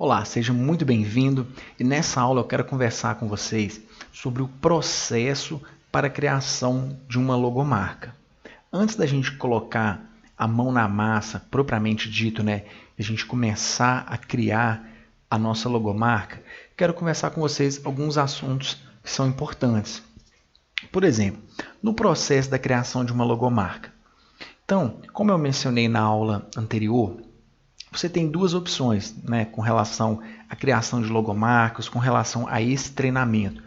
Olá, seja muito bem-vindo e nessa aula eu quero conversar com vocês sobre o processo para a criação de uma logomarca. Antes da gente colocar a mão na massa, propriamente dito, a gente começar a criar a nossa logomarca, quero conversar com vocês alguns assuntos que são importantes. Por exemplo, no processo da criação de uma logomarca. Então, como eu mencionei na aula anterior, você tem duas opções, com relação à criação de logomarcas, com relação a esse treinamento.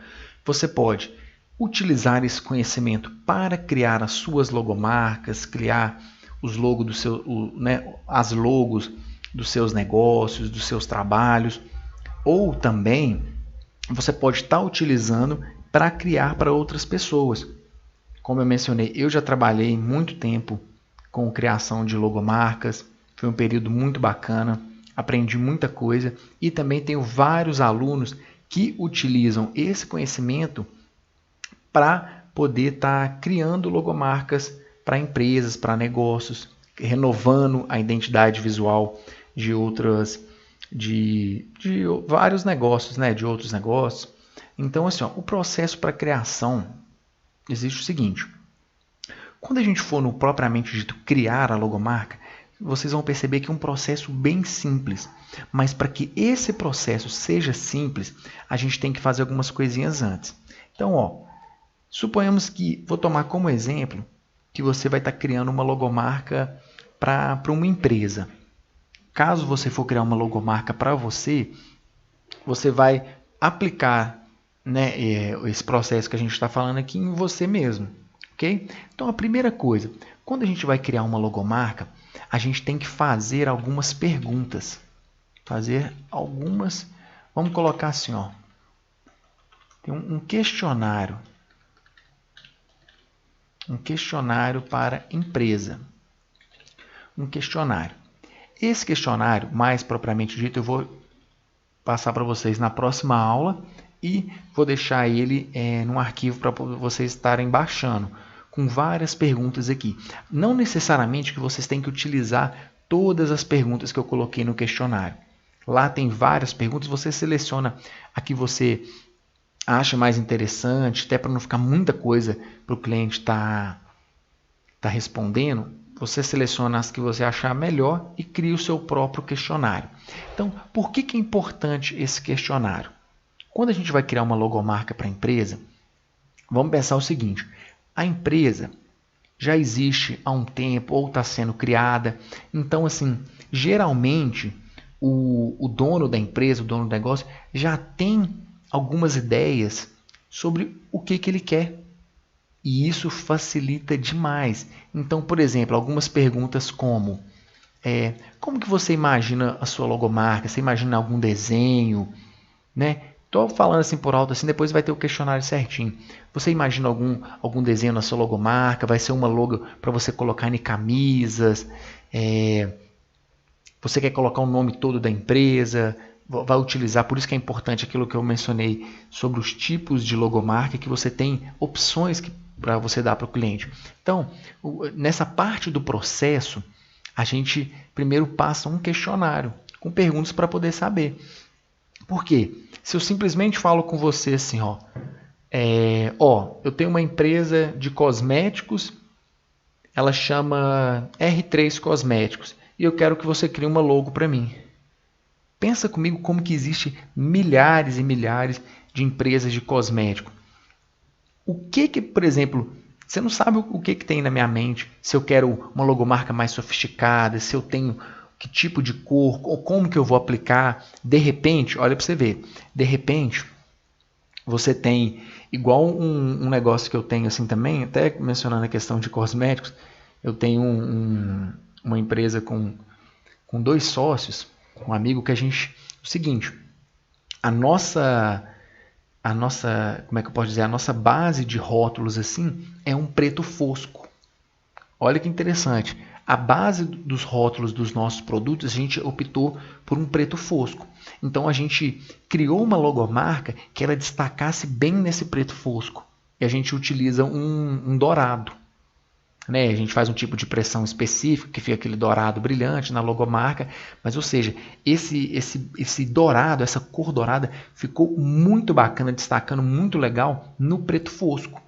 Você pode utilizar esse conhecimento para criar as suas logomarcas, criar os logos as logos dos seus negócios, dos seus trabalhos, ou também você pode estar utilizando para criar para outras pessoas. Como eu mencionei, eu já trabalhei muito tempo com criação de logomarcas. Foi um período muito bacana, aprendi muita coisa e também tenho vários alunos que utilizam esse conhecimento para poder estar criando logomarcas para empresas, para negócios, renovando a identidade visual de vários negócios, de outros negócios. Então, assim, o processo para criação existe o seguinte: quando a gente for no propriamente dito criar a logomarca, vocês vão perceber que é um processo bem simples. Mas para que esse processo seja simples, a gente tem que fazer algumas coisinhas antes. Então, suponhamos que, vou tomar como exemplo, que você vai estar criando uma logomarca para uma empresa. Caso você for criar uma logomarca para você, você vai aplicar esse processo que a gente está falando aqui em você mesmo. Okay? Então, a primeira coisa, quando a gente vai criar uma logomarca, a gente tem que fazer algumas perguntas. Vamos colocar assim, tem um questionário. Um questionário para empresa. Um questionário. Esse questionário, mais propriamente dito, eu vou passar para vocês na próxima aula e vou deixar ele num arquivo para vocês estarem baixando, com várias perguntas aqui. Não necessariamente que vocês têm que utilizar todas as perguntas que eu coloquei no questionário. Lá tem várias perguntas, você seleciona a que você acha mais interessante, até para não ficar muita coisa para o cliente tá respondendo. Você seleciona as que você achar melhor e cria o seu próprio questionário. Então, por que é importante esse questionário? Quando a gente vai criar uma logomarca para a empresa, vamos pensar o seguinte: a empresa já existe há um tempo ou está sendo criada. Então, assim, geralmente o dono da empresa, o dono do negócio, já tem algumas ideias sobre o que ele quer. E isso facilita demais. Então, por exemplo, algumas perguntas como como que você imagina a sua logomarca? Você imagina algum desenho? Estou falando assim por alto, assim, depois vai ter o questionário certinho. Você imagina algum desenho na sua logomarca? Vai ser uma logo para você colocar em camisas? Você quer colocar o nome todo da empresa? Vai utilizar, por isso que é importante aquilo que eu mencionei sobre os tipos de logomarca, que você tem opções para você dar para o cliente. Então, nessa parte do processo, a gente primeiro passa um questionário com perguntas para poder saber. Por quê? Se eu simplesmente falo com você assim, eu tenho uma empresa de cosméticos, ela chama R3 Cosméticos, e eu quero que você crie uma logo para mim. Pensa comigo como que existe milhares e milhares de empresas de cosmético. O que, por exemplo, você não sabe o que tem na minha mente, se eu quero uma logomarca mais sofisticada, se eu tenho que tipo de cor, ou como que eu vou aplicar. De repente, olha para você ver, de repente, você tem, igual um negócio que eu tenho assim também, até mencionando a questão de cosméticos, eu tenho uma empresa com 2 sócios, um amigo que a gente... O seguinte, a nossa, como é que eu posso dizer, a nossa base de rótulos assim é um preto fosco. Olha que interessante. A base dos rótulos dos nossos produtos, a gente optou por um preto fosco. Então, a gente criou uma logomarca que ela destacasse bem nesse preto fosco. E a gente utiliza um dourado. né? A gente faz um tipo de pressão específico, que fica aquele dourado brilhante na logomarca, mas ou seja, esse dourado, essa cor dourada ficou muito bacana, destacando muito legal no preto fosco.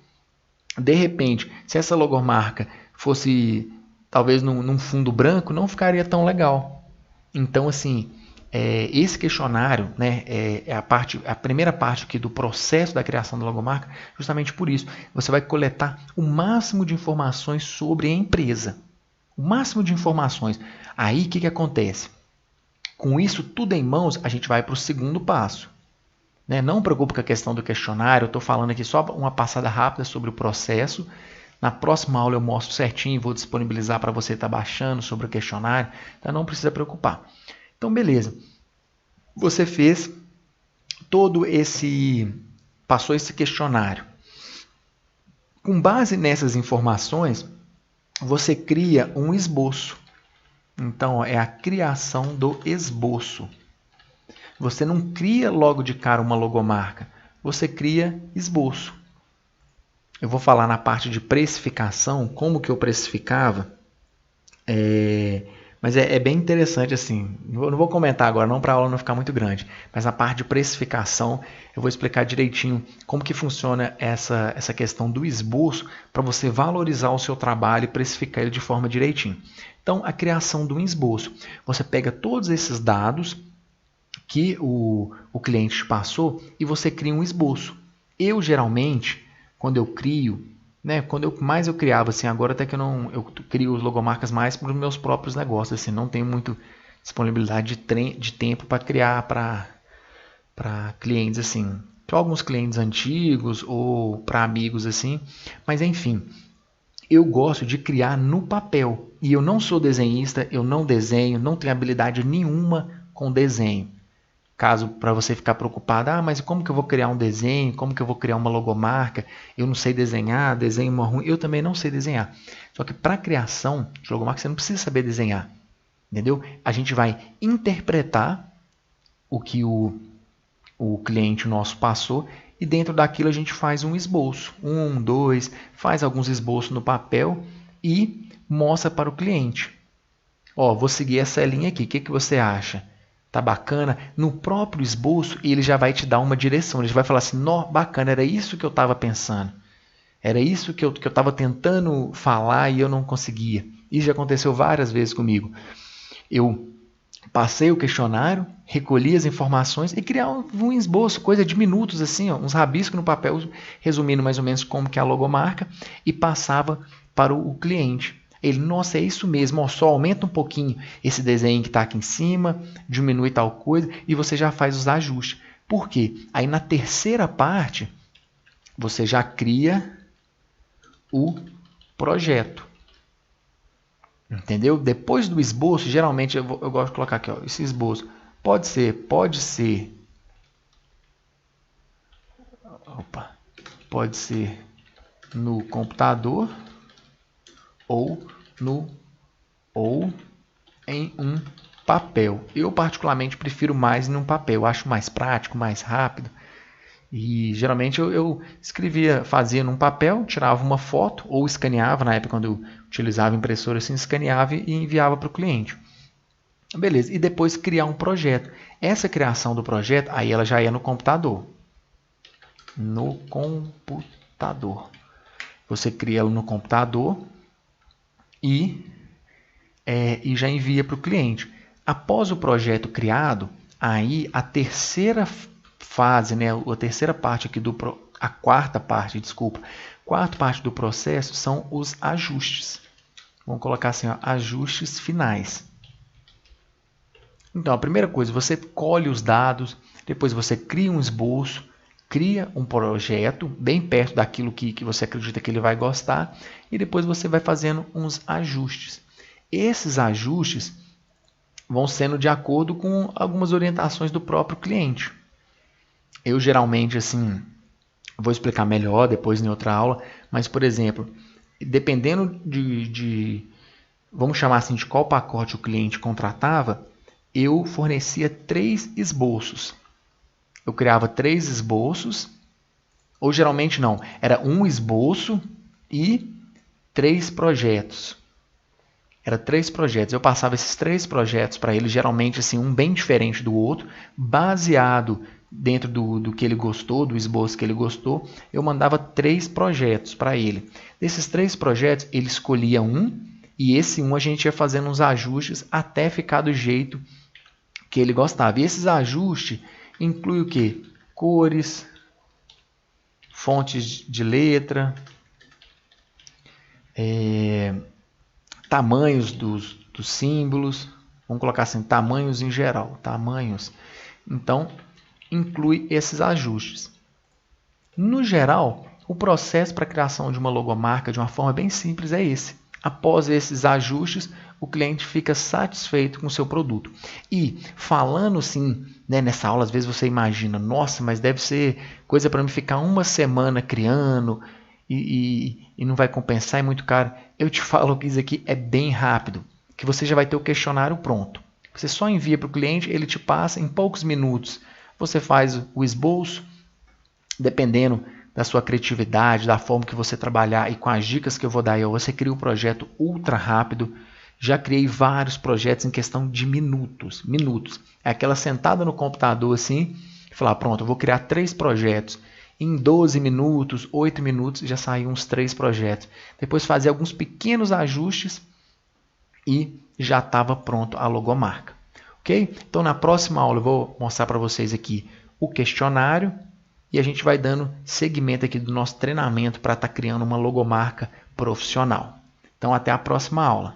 De repente, se essa logomarca fosse talvez num fundo branco, não ficaria tão legal. Então, assim, esse questionário, né, a primeira parte aqui do processo da criação da logomarca, justamente por isso. Você vai coletar o máximo de informações sobre a empresa. O máximo de informações. Aí, o que acontece? Com isso tudo em mãos, a gente vai para o segundo passo. Né? Não preocupe com a questão do questionário, eu estou falando aqui só uma passada rápida sobre o processo. Na próxima aula eu mostro certinho, vou disponibilizar para você estar baixando sobre o questionário, então não precisa preocupar. Então, beleza. Você fez passou esse questionário. Com base nessas informações, você cria um esboço. Então, é a criação do esboço. Você não cria logo de cara uma logomarca, você cria esboço. Eu vou falar na parte de precificação, como que eu precificava, mas é bem interessante assim. Eu não vou comentar agora não para a aula não ficar muito grande, mas na parte de precificação eu vou explicar direitinho como que funciona essa questão do esboço para você valorizar o seu trabalho e precificar ele de forma direitinho. Então, a criação do esboço. Você pega todos esses dados que o cliente te passou e você cria um esboço. Eu, geralmente, quando eu crio, né, quando eu criava, assim, agora até que eu crio as logomarcas mais para os meus próprios negócios, assim, não tenho muito disponibilidade de tempo para criar para clientes, assim, para alguns clientes antigos ou para amigos, assim, mas enfim, eu gosto de criar no papel. E eu não sou desenhista, eu não desenho, não tenho habilidade nenhuma com desenho. Caso para você ficar preocupado, mas como que eu vou criar um desenho? Como que eu vou criar uma logomarca? Eu não sei desenhar, desenho é ruim. Eu também não sei desenhar. Só que para criação de logomarca você não precisa saber desenhar. Entendeu? A gente vai interpretar o que o cliente nosso passou e dentro daquilo a gente faz um esboço. 1, 2, faz alguns esboços no papel e mostra para o cliente. Ó, vou seguir essa linha aqui, o que você acha? Tá bacana? No próprio esboço ele já vai te dar uma direção, ele já vai falar assim, bacana, era isso que eu estava pensando. Era isso que eu estava tentando falar e eu não conseguia. Isso já aconteceu várias vezes comigo. Eu passei o questionário, recolhi as informações e criar um esboço, coisa de minutos, assim, ó, uns rabiscos no papel, resumindo mais ou menos como que é a logomarca, e passava para o cliente. Ele, nossa, é isso mesmo, ó, só aumenta um pouquinho esse desenho que está aqui em cima, diminui tal coisa, e você já faz os ajustes. Por quê? Aí na terceira parte, você já cria o projeto. Entendeu? Depois do esboço, geralmente eu gosto de colocar aqui, ó, esse esboço pode ser no computador ou em um papel. Eu particularmente prefiro mais em um papel, eu acho mais prático, mais rápido. E geralmente eu fazia num papel, tirava uma foto ou escaneava, na época quando eu utilizava impressora, assim, escaneava e enviava para o cliente. Beleza, e depois criar um projeto. Essa criação do projeto, aí ela já é no computador. No computador. Você cria ela no computador e já envia para o cliente. Após o projeto criado, aí a terceira fase, né, a terceira parte aqui a quarta parte do processo são os ajustes. Vamos colocar assim, ó, ajustes finais. Então, a primeira coisa, você colhe os dados, depois você cria um esboço, cria um projeto bem perto daquilo que você acredita que ele vai gostar e depois você vai fazendo uns ajustes. Esses ajustes vão sendo de acordo com algumas orientações do próprio cliente. Eu geralmente, assim, vou explicar melhor depois em outra aula, mas, por exemplo, dependendo vamos chamar assim, de qual pacote o cliente contratava, eu fornecia 3 esboços. Eu criava 3 esboços, ou geralmente não, era um esboço e 3 projetos. Era 3 projetos. Eu passava esses 3 projetos para ele, geralmente assim, um bem diferente do outro, baseado dentro do que ele gostou, do esboço que ele gostou. Eu mandava 3 projetos para ele. Desses 3 projetos, ele escolhia um, e esse um a gente ia fazendo uns ajustes até ficar do jeito que ele gostava. E esses ajustes incluem o quê? Cores, fontes de letra, tamanhos dos símbolos, vamos colocar assim, tamanhos em geral, tamanhos. Então, inclui esses ajustes. No geral, o processo para a criação de uma logomarca de uma forma bem simples é esse. Após esses ajustes, o cliente fica satisfeito com o seu produto. E falando assim, né, nessa aula, às vezes você imagina, nossa, mas deve ser coisa para mim ficar uma semana criando e não vai compensar, é muito caro. Eu te falo que isso aqui é bem rápido, que você já vai ter o questionário pronto. Você só envia para o cliente, ele te passa em poucos minutos. Você faz o esboço, dependendo da sua criatividade, da forma que você trabalhar e com as dicas que eu vou dar, você cria um projeto ultra rápido. Já criei vários projetos em questão de minutos. É aquela sentada no computador assim, e falar, pronto, eu vou criar 3 projetos. Em 12 minutos, 8 minutos, já saíram uns 3 projetos. Depois fazer alguns pequenos ajustes e já estava pronto a logomarca. Ok? Então, na próxima aula eu vou mostrar para vocês aqui o questionário e a gente vai dando seguimento aqui do nosso treinamento para estar criando uma logomarca profissional. Então, até a próxima aula.